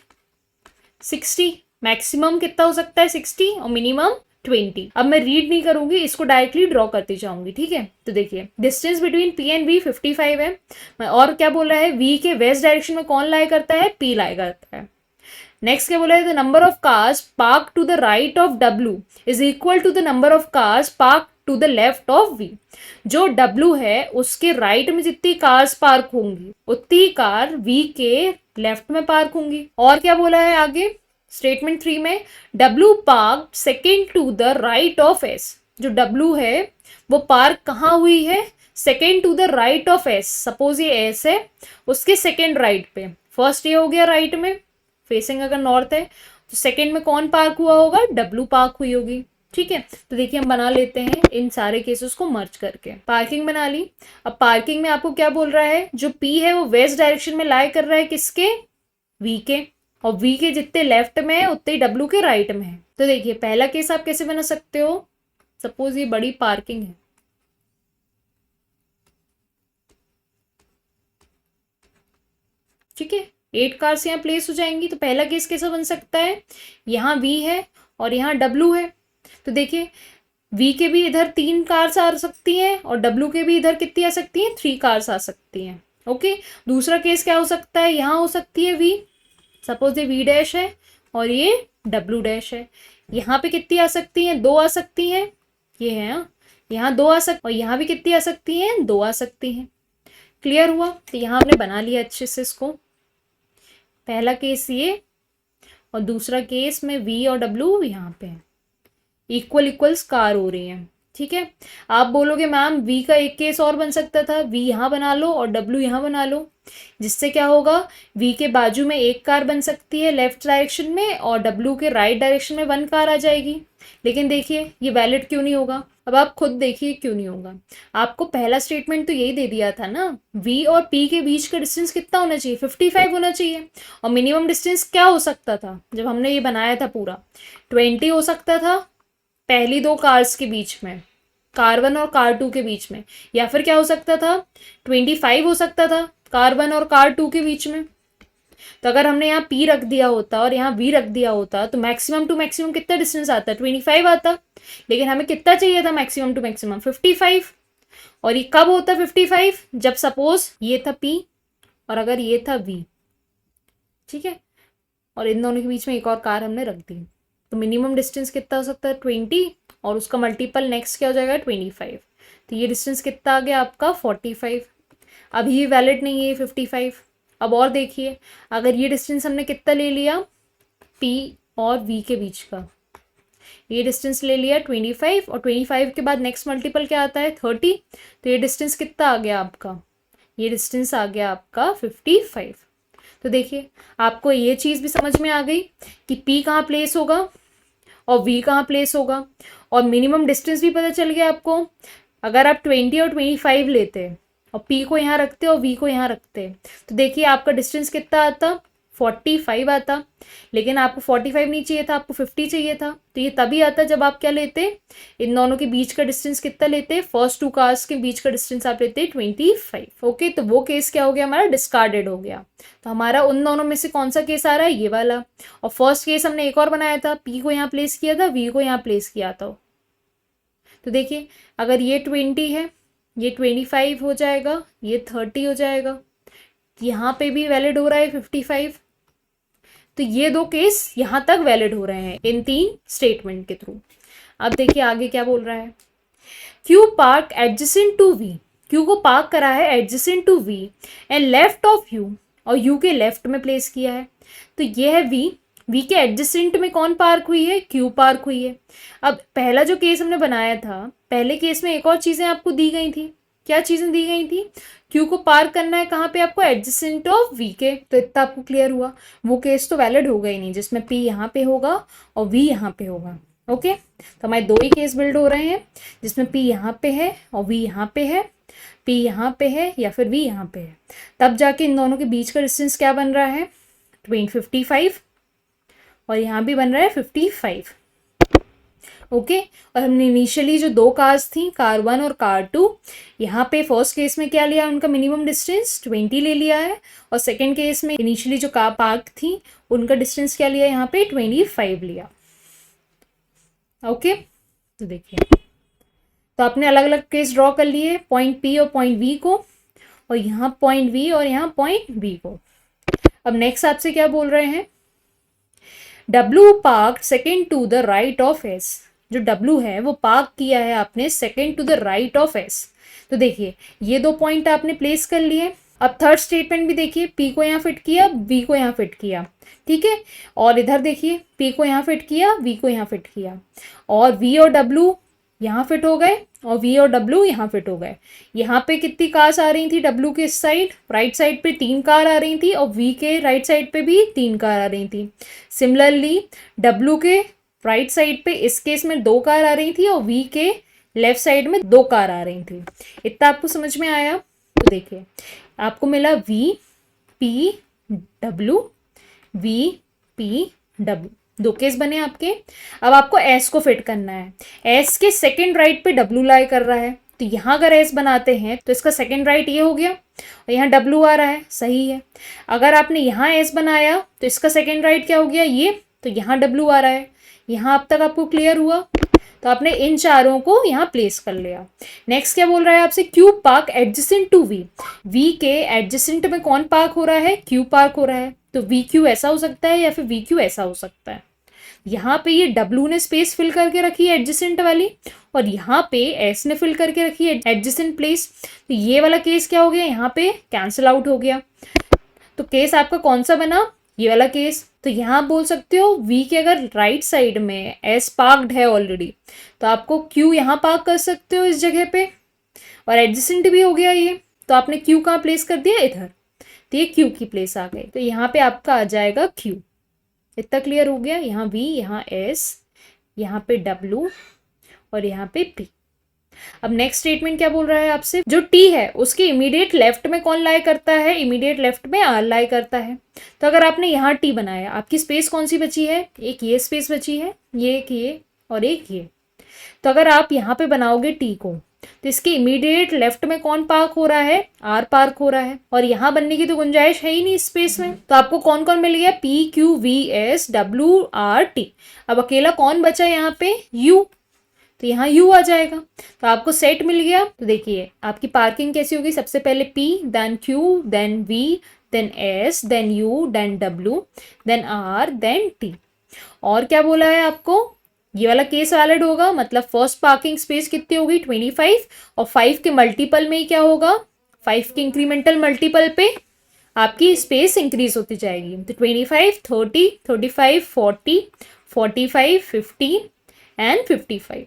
60। मैक्सिमम कितना हो सकता है 60 और मिनिमम 20। अब मैं रीड नहीं करूंगी, इसको डायरेक्टली ड्रॉ करती जाऊंगी, ठीक है? तो देखिए distance between P and V 55 है। और क्या बोल रहा है, वी के वेस्ट डायरेक्शन में कौन लाई करता है, पी लाई करता है। नेक्स्ट क्या बोला है, the number of cars park to the right of W is equal to the number of cars park to the left of V. जो डब्ल्यू है उसके राइट में जितनी कार्स पार्क होंगी उतनी कार वी के लेफ्ट में पार्क होंगी। और क्या बोला है आगे स्टेटमेंट 3 में, W park second to the right of S. जो डब्ल्यू है वो पार्क कहाँ हुई है, second to the right of S. Suppose ये एस है, उसके सेकेंड राइट पे, फर्स्ट ये हो गया राइट में फेसिंग अगर नॉर्थ है, तो सेकेंड में कौन पार्क हुआ होगा, डब्ल्यू पार्क हुई होगी, ठीक है? तो देखिए हम बना लेते हैं इन सारे केसेस को मर्ज करके। पार्किंग बना ली। अब पार्किंग में आपको क्या बोल रहा है, जो पी है वो वेस्ट डायरेक्शन में लाई कर रहा है किसके, वी के, और वी के जितने लेफ्ट में है उतने डब्ल्यू के राइट में है। तो देखिए पहला केस आप कैसे बना सकते हो, सपोज ये बड़ी पार्किंग है, ठीक है, 8 कार्स यहाँ प्लेस हो जाएंगी। तो पहला केस कैसा बन सकता है, यहाँ वी है और यहाँ डब्ल्यू है। तो देखिए वी के भी इधर 3 कार्स आ सकती हैं और डब्ल्यू के भी इधर कितनी आ सकती हैं, 3 कार्स आ सकती हैं। ओके, दूसरा केस क्या हो सकता है, यहाँ हो सकती है वी, सपोज ये वी डैश है और ये डब्ल्यू डैश है। यहाँ पे कितनी आ सकती हैं, 2 आ सकती हैं, ये है हाँ? यहाँ 2 आ सकती, और यहाँ भी कितनी आ सकती हैं, 2 आ सकती हैं। क्लियर हुआ? तो यहाँ हमने बना लिया अच्छे से इसको। पहला केस ये और दूसरा केस में वी और डब्ल्यू यहाँ पे इक्वल इक्वल्स कार हो रही हैं, ठीक है? आप बोलोगे मैम वी का एक केस और बन सकता था, वी यहाँ बना लो और डब्ल्यू यहाँ बना लो, जिससे क्या होगा, वी के बाजू में एक कार बन सकती है लेफ्ट डायरेक्शन में और डब्ल्यू के राइट डायरेक्शन में 1 कार आ जाएगी। लेकिन देखिए ये वैलिड क्यों नहीं होगा, अब आप खुद देखिए क्यों नहीं होगा। आपको पहला स्टेटमेंट तो यही दे दिया था ना, वी और पी के बीच का डिस्टेंस कितना होना चाहिए, 55 होना चाहिए। और मिनिमम डिस्टेंस क्या हो सकता था जब हमने ये बनाया था पूरा, 20 हो सकता था पहली 2 कार्स के बीच में, कार 1 और कार 2 के बीच में, या फिर क्या हो सकता था 25 हो सकता था कार 1 और कार 2 के बीच में। तो अगर हमने यहाँ P रख दिया होता और यहाँ V रख दिया होता तो मैक्सिमम टू मैक्सिमम कितना डिस्टेंस आता, 25 आता। लेकिन हमें कितना चाहिए था मैक्सिमम टू मैक्सिमम, 55। और ये कब होता 55, जब सपोज ये था P और अगर ये था V, ठीक है, और इन दोनों के बीच में एक और कार हमने रख दी, तो मिनिमम डिस्टेंस कितना हो सकता है 20 और उसका मल्टीपल नेक्स्ट क्या हो जाएगा 25। तो ये डिस्टेंस कितना आ गया आपका 45। अभी ये वैलिड नहीं है 55। अब और देखिए, अगर ये डिस्टेंस हमने कितना ले लिया P और V के बीच का, ये डिस्टेंस ले लिया 25 और 25 के बाद नेक्स्ट मल्टीपल क्या आता है 30। तो ये डिस्टेंस कितना आ गया आपका, ये डिस्टेंस आ गया आपका 55। तो देखिए आपको ये चीज़ भी समझ में आ गई कि P कहाँ प्लेस होगा और V कहाँ प्लेस होगा, और मिनिमम डिस्टेंस भी पता चल गया आपको। अगर आप 20 और 25 लेते और P को यहाँ रखते और V को यहाँ रखते तो देखिए आपका डिस्टेंस कितना आता, 45 आता। लेकिन आपको 45 नहीं चाहिए था, आपको 50 चाहिए था। तो ये तभी आता जब आप क्या लेते, इन दोनों के बीच का डिस्टेंस कितना लेते, फर्स्ट 2 कार्स के बीच का डिस्टेंस आप लेते 25। ओके, तो वो केस क्या हो गया हमारा, डिस्कार्डेड हो गया। तो हमारा उन दोनों में से कौन सा केस आ रहा है, ये वाला। और फर्स्ट केस हमने एक और बनाया था, P को यहाँ प्लेस किया था, V को यहाँ प्लेस किया था। तो देखिए अगर ये 20 है, ये 25 हो जाएगा, ये 30 हो जाएगा, यहाँ पे भी वैलिड हो रहा है 55। तो ये 2 केस यहाँ तक वैलिड हो रहे हैं इन 3 स्टेटमेंट के थ्रू। अब देखिए आगे क्या बोल रहा है, Q park adjacent to V, Q को पार्क करा है adjacent to V and left of U, और यू के लेफ्ट में प्लेस किया है। तो ये है वी, वी के एडजेसेंट में कौन पार्क हुई है, क्यू पार्क हुई है। अब पहला जो केस हमने बनाया था, पहले केस में एक और चीज़ें आपको दी गई थी, क्या चीजें दी गई थी, क्यू को पार करना है कहाँ पे आपको, एडजेसेंट ऑफ वी के। तो इतना आपको क्लियर हुआ। वो केस तो वैलिड होगा ही नहीं जिसमें पी यहाँ पे होगा और वी यहाँ पे होगा। ओके, तो हमारे दो ही केस बिल्ड हो रहे हैं जिसमें पी यहाँ पे है और वी यहाँ पे है, पी यहाँ पे है या फिर वी यहाँ पे है। तब जाके इन दोनों के बीच का डिस्टेंस क्या बन रहा है, 55, और यहाँ भी बन रहा है 55। ओके, और हमने इनिशियली जो दो कार्स थी, कार 1 और कार 2, यहाँ पे फर्स्ट केस में क्या लिया, उनका मिनिमम डिस्टेंस 20 ले लिया है, और सेकंड केस में इनिशियली जो कार पार्क थी उनका डिस्टेंस क्या लिया, यहाँ पे 25 लिया। ओके, तो देखिए, तो आपने अलग अलग केस ड्रॉ कर लिए, पॉइंट पी और पॉइंट वी को, और यहाँ पॉइंट वी और यहाँ पॉइंट बी को। अब नेक्स्ट आपसे क्या बोल रहे हैं, W park second to the right of S। जो W है वो पार्क किया है आपने second to the right of S। तो देखिए ये दो पॉइंट आपने प्लेस कर लिए। अब थर्ड स्टेटमेंट भी देखिए, P को यहाँ फिट किया, V को यहाँ फिट किया, ठीक है, और इधर देखिए P को यहाँ फिट किया, V को यहाँ फिट किया, और V और W यहाँ फिट हो गए और V और W यहाँ फिट हो गए। यहाँ पे कितनी कार्स आ रही थी, W के इस साइड राइट साइड पे 3 कार आ रही थी और V के राइट साइड पे भी 3 कार आ रही थी। सिमिलरली W के राइट साइड पे इस केस में 2 कार आ रही थी और V के लेफ्ट साइड में 2 कार आ रही थी। इतना आपको समझ में आया? तो देखिए आपको मिला V P W, V P W, दो केस बने आपके। अब आपको S को फिट करना है। S के सेकेंड राइट पे W लाई कर रहा है, तो यहाँ अगर S बनाते हैं तो इसका सेकेंड राइट ये हो गया और यहाँ W आ रहा है, सही है। अगर आपने यहाँ S बनाया तो इसका सेकेंड राइट क्या हो गया, ये, तो यहाँ W आ रहा है। यहाँ अब तक आपको क्लियर हुआ? तो आपने इन चारों को यहाँ प्लेस कर लिया। नेक्स्ट क्या बोल रहा है आपसे, Q park adjacent to V. V के एडजेसेंट में कौन पार्क हो रहा है, क्यू पार्क हो रहा है। तो वी क्यू ऐसा हो सकता है या फिर वी क्यू ऐसा हो सकता है। यहाँ पे ये W ने स्पेस फिल करके रखी है एडजेसेंट वाली, और यहाँ पे S ने फिल करके रखी है एडजेसेंट प्लेस। तो ये वाला केस क्या हो गया, यहाँ पे कैंसिल आउट हो गया। तो केस आपका कौन सा बना, ये वाला केस। तो यहाँ आप बोल सकते हो V के अगर राइट साइड में S पार्क्ड है ऑलरेडी, तो आपको Q यहाँ पार्क कर सकते हो इस जगह पे, और एडजेसेंट भी हो गया ये। तो आपने Q कहाँ प्लेस कर दिया, इधर, तो ये Q की प्लेस आ गई। तो यहाँ पे आपका आ जाएगा Q। इतना क्लियर हो गया? यहाँ V, यहाँ S, यहाँ पे W और यहाँ पे P। अब नेक्स्ट स्टेटमेंट क्या बोल रहा है आपसे, जो T है उसके इमीडिएट लेफ्ट में कौन लाई करता है, इमीडिएट लेफ्ट में R लाई करता है। तो अगर आपने यहाँ T बनाया, आपकी स्पेस कौन सी बची है, एक ये स्पेस बची है, ये एक ये और एक ये। तो अगर आप यहाँ पे बनाओगे T को, तो इसके इमीडिएट लेफ्ट में कौन पार्क हो रहा है, R पार्क हो रहा है, और यहाँ बनने की तो गुंजाइश है ही नहीं स्पेस में। तो आपको कौन कौन मिल गया, P Q V S W R T। अब अकेला कौन बचा यहाँ पे, U, तो यहाँ U आ जाएगा। तो आपको सेट मिल गया। तो देखिए आपकी पार्किंग कैसी होगी, सबसे पहले P, then Q, then V, then S, then U, then W, then R, then T। और क्या बोला है आपको, ये वाला केस वैलिड होगा, मतलब फर्स्ट पार्किंग स्पेस कितनी होगी, 25, और 5 के मल्टीपल में ही क्या होगा, 5 के इंक्रीमेंटल मल्टीपल पे आपकी स्पेस इंक्रीज होती जाएगी। तो 25, 30, 35, 40, 45, 50 एंड 55।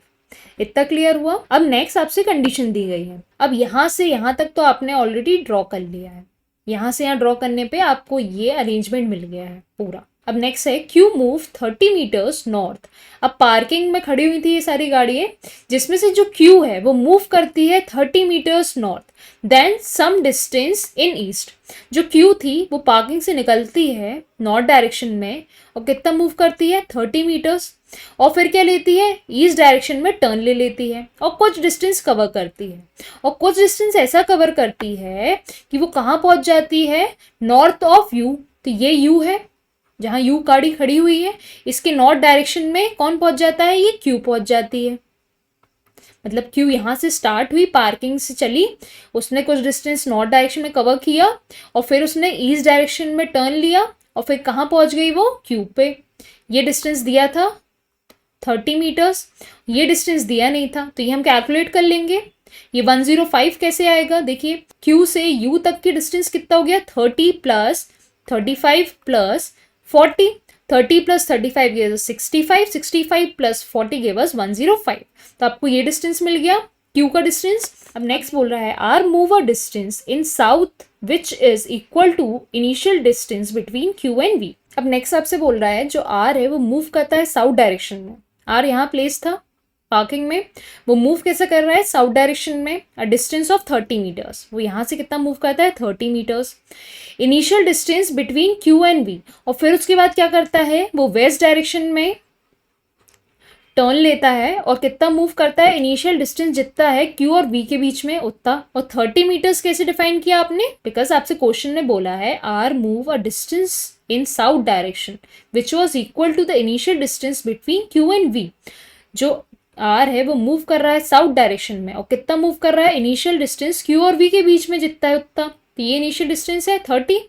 इतना क्लियर हुआ? अब नेक्स्ट आपसे कंडीशन दी गई है। अब यहाँ से यहाँ तक तो आपने ऑलरेडी ड्रॉ कर लिया है, यहाँ से यहाँ ड्रॉ करने पे आपको ये अरेंजमेंट मिल गया है पूरा। अब नेक्स्ट है Q मूव 30 मीटर्स नॉर्थ। अब पार्किंग में खड़ी हुई थी ये सारी गाड़ियाँ, जिसमें से जो Q है वो मूव करती है 30 metres north, then some distance in east. जो Q थी वो पार्किंग से निकलती है नॉर्थ डायरेक्शन में, और कितना मूव करती है, 30 मीटर्स, और फिर क्या लेती है, ईस्ट डायरेक्शन में टर्न ले लेती है और कुछ डिस्टेंस कवर करती है। और कुछ डिस्टेंस ऐसा कवर करती है कि वो कहाँ पहुँच जाती है, नॉर्थ ऑफ U। तो ये U है, जहाँ U गाड़ी खड़ी हुई है, इसके नॉर्थ डायरेक्शन में कौन पहुँच जाता है, ये Q पहुँच जाती है। मतलब Q यहाँ से स्टार्ट हुई, पार्किंग से चली, उसने कुछ डिस्टेंस नॉर्थ डायरेक्शन में कवर किया और फिर उसने ईस्ट डायरेक्शन में टर्न लिया और फिर कहाँ पहुँच गई वो, Q पे। ये डिस्टेंस दिया था 30 मीटर्स, ये डिस्टेंस दिया नहीं था, तो ये हम कैलकुलेट कर लेंगे। ये 105 कैसे आएगा, देखिए Q से U तक की डिस्टेंस कितना हो गया, 30 plus 35 plus 40, 30 plus 35 gives 65, 65 plus 40 gives 105। तो आपको ये डिस्टेंस मिल गया क्यू का डिस्टेंस। अब नेक्स्ट बोल रहा है R move a distance in south which is equal to initial distance between Q and V. अब नेक्स्ट आपसे बोल रहा है जो आर है वो मूव करता है साउथ डायरेक्शन में। आर यहाँ प्लेस था पार्किंग में, वो मूव कैसे कर रहा है साउथ डायरेक्शन में, अ डिस्टेंस ऑफ 30 मीटर्स। वो यहाँ से कितना मूव करता है 30 metres. Initial distance between Q and V, और फिर उसके बाद क्या करता है वो वेस्ट डायरेक्शन में टर्न लेता है और कितना मूव करता है, इनिशियल डिस्टेंस जितना है क्यू और वी के बीच में उतना। और 30 मीटर्स कैसे डिफाइन किया आपने, बिकॉज आपसे क्वेश्चन ने बोला है R move a distance in south direction which was equal to the initial distance between Q and V. जो आर है वो मूव कर रहा है साउथ डायरेक्शन में, और कितना मूव कर रहा है, इनिशियल डिस्टेंस क्यू और वी के बीच में जितना है उतना। तो ये इनिशियल डिस्टेंस है 30,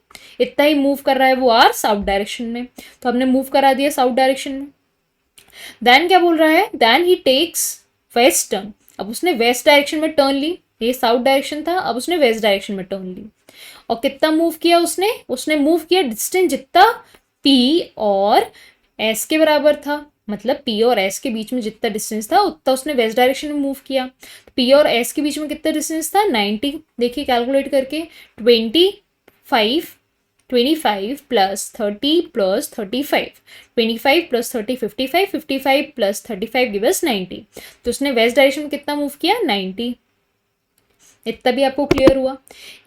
इतना ही मूव कर रहा है वो आर साउथ डायरेक्शन में, तो हमने मूव करा दिया साउथ डायरेक्शन में। देन क्या बोल रहा है, then he takes west turn. अब उसने वेस्ट डायरेक्शन में टर्न ली, ये साउथ डायरेक्शन था, अब उसने वेस्ट डायरेक्शन में टर्न ली। और कितना मूव किया उसने मूव किया डिस्टेंस जितना पी और एस के बराबर था, मतलब पी और एस के बीच में जितना डिस्टेंस था उतना उसने वेस्ट डायरेक्शन में मूव किया। पी और एस के बीच में कितना डिस्टेंस था 90। देखिए कैलकुलेट करके 25 plus 30 plus 35, 25 plus 30 55, 55 plus 35 give us 90। तो उसने वेस्ट डायरेक्शन में कितना मूव किया 90। इतना भी आपको क्लियर हुआ।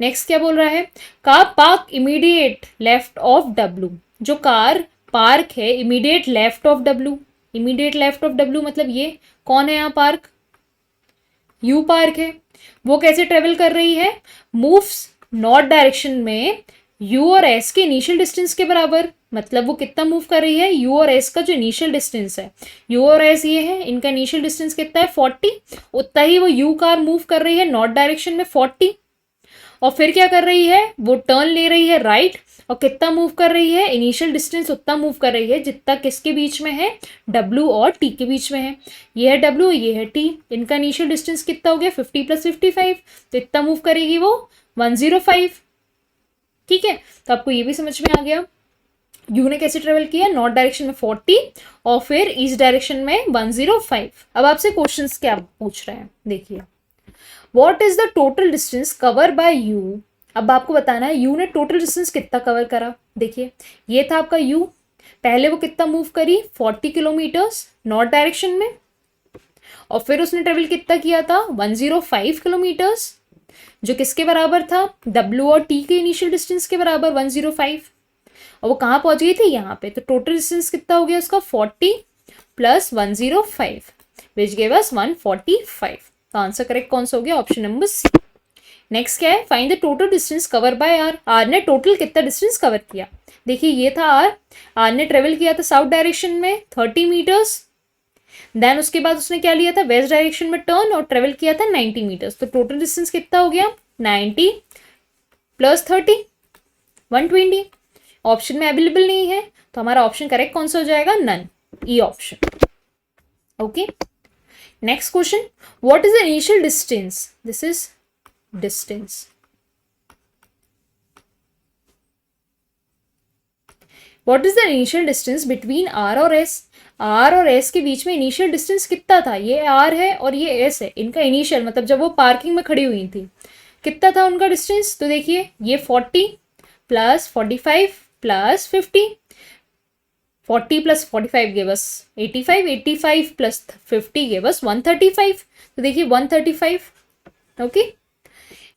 नेक्स्ट क्या बोल रहा है, car park immediate left of W. जो कार पार्क है immediate left of W, immediate left of W मतलब ये कौन है यहाँ पार्क, यू पार्क है। वो कैसे ट्रेवल कर रही है, मूव्स नॉर्थ डायरेक्शन में यू और एस के इनिशियल डिस्टेंस के बराबर। मतलब वो कितना मूव कर रही है, यू और एस का जो इनिशियल डिस्टेंस है, यू और एस ये है, इनका इनिशियल डिस्टेंस कितना है 40, उतना ही वो यू कार मूव कर रही है नॉर्थ डायरेक्शन में 40। और फिर क्या कर रही है, वो टर्न ले रही है राइट, और कितना मूव कर रही है, इनिशियल डिस्टेंस उतना मूव कर रही है जितना किसके बीच में है, डब्ल्यू और टी के बीच में है। ये है डब्ल्यू, ये है टी, इनका इनिशियल डिस्टेंस कितना हो गया 50 प्लस 55, तो इतना मूव करेगी वो 105। ठीक है, तो आपको ये भी समझ में आ गया यू ने कैसे ट्रेवल किया, नॉर्थ डायरेक्शन में 40 और फिर ईस्ट डायरेक्शन में 105। अब आपसे क्वेश्चंस क्या पूछ रहे हैं, देखिए what is the total distance cover bye you. अब आपको बताना है यू ने टोटल डिस्टेंस कितना कवर करा। देखिए ये था आपका यू, पहले वो कितना मूव करी 40 किलोमीटर्स नॉर्थ डायरेक्शन में, और फिर उसने ट्रेवल कितना किया था 105 किलोमीटर्स, जो किसके बराबर था, W और T के इनिशियल डिस्टेंस के बराबर 105। और वो कहाँ पहुंच गई थी, यहाँ पे। तो टोटल डिस्टेंस कितना हो गया उसका 40 प्लस 105 विच गिव अस 145। तो आंसर करेक्ट कौन सा हो गया, ऑप्शन नंबर सी। नेक्स्ट क्या है, find the total distance cover by R. R ने टोटल कितना डिस्टेंस कवर किया। देखिए ये था आर ने ट्रेवल किया था साउथ डायरेक्शन में 30 मीटर्स, देन उसके बाद उसने क्या लिया था वेस्ट डायरेक्शन में टर्न और ट्रेवल किया था 90 मीटर्स। तो टोटल डिस्टेंस कितना हो गया 90 प्लस 30 120। ऑप्शन में अवेलेबल नहीं है, तो हमारा ऑप्शन करेक्ट कौन सा हो जाएगा, none, E option. Okay, next question, what is the initial distance, this is distance. What is the initial distance between R और एस। आर और एस के बीच में इनिशियल डिस्टेंस कितना था, ये आर है और ये एस है, इनका इनिशियल मतलब जब वो पार्किंग में खड़ी हुई थी कितना था उनका डिस्टेंस। तो देखिए ये 40 plus 45 plus 50, 40 plus 45 give us 85, 85 plus 50 give us 135। तो देखिए 135। Okay,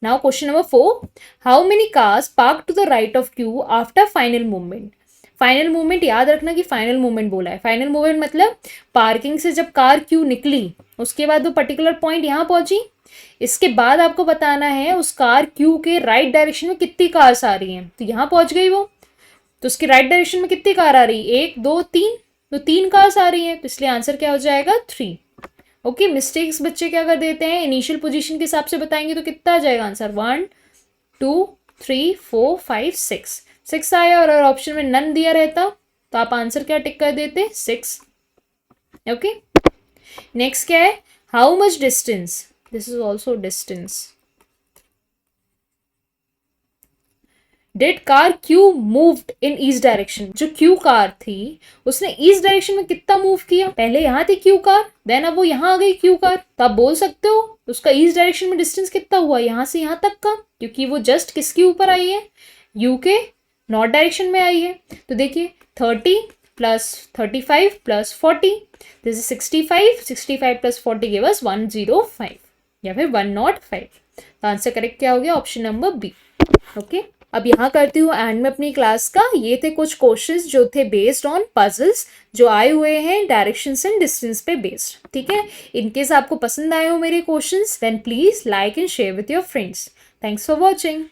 now question number 4, how many cars park to the right of Q after final movement. Final movement याद रखना कि फाइनल मूवमेंट बोला है। फाइनल मूवमेंट मतलब पार्किंग से जब कार क्यू निकली उसके बाद वो पर्टिकुलर पॉइंट यहाँ पहुंची, इसके बाद आपको बताना है उस कार क्यू के राइट डायरेक्शन में कितनी कार्स आ रही हैं। तो यहाँ पहुंच गई वो, तो उसके राइट डायरेक्शन में कितनी कार आ रही है, 1 2 3, तो 3 कार्स आ रही हैं, तो इसलिए आंसर क्या हो जाएगा 3। ओके, मिस्टेक्स बच्चे क्या कर देते हैं, इनिशियल पोजीशन के हिसाब से बताएंगे तो कितना आ जाएगा आंसर 1 2 3 4 5 6, 6 आया। और ऑप्शन में नन दिया रहता तो आप आंसर क्या टिक कर देते 6। ओके, नेक्स्ट क्या है, how much distance, this is also distance. Did car Q moved in east direction, जो क्यू कार थी उसने ईस्ट डायरेक्शन में कितना मूव किया, पहले यहाँ थी क्यू कार, देन अब वो यहाँ आ गई क्यू कार, तो आप बोल सकते हो उसका ईस्ट डायरेक्शन में डिस्टेंस कितना हुआ यहाँ से यहाँ तक का, क्योंकि वो जस्ट किसके ऊपर आई है, यू के नॉर्थ डायरेक्शन में आई है। तो देखिए 30 plus 35 plus 40, this is 65, 65 plus 40 give us 105 या फिर 105। तो आंसर करेक्ट क्या हो गया, ऑप्शन नंबर बी। ओके, अब यहाँ करती हूँ एंड में अपनी क्लास का। ये थे कुछ क्वेश्चंस जो थे बेस्ड ऑन पजल्स जो आए हुए हैं डायरेक्शंस एंड डिस्टेंस पे बेस्ड। ठीक है, इनकेस आपको पसंद आए हो मेरे questions then please like and share with your friends. Thanks for watching.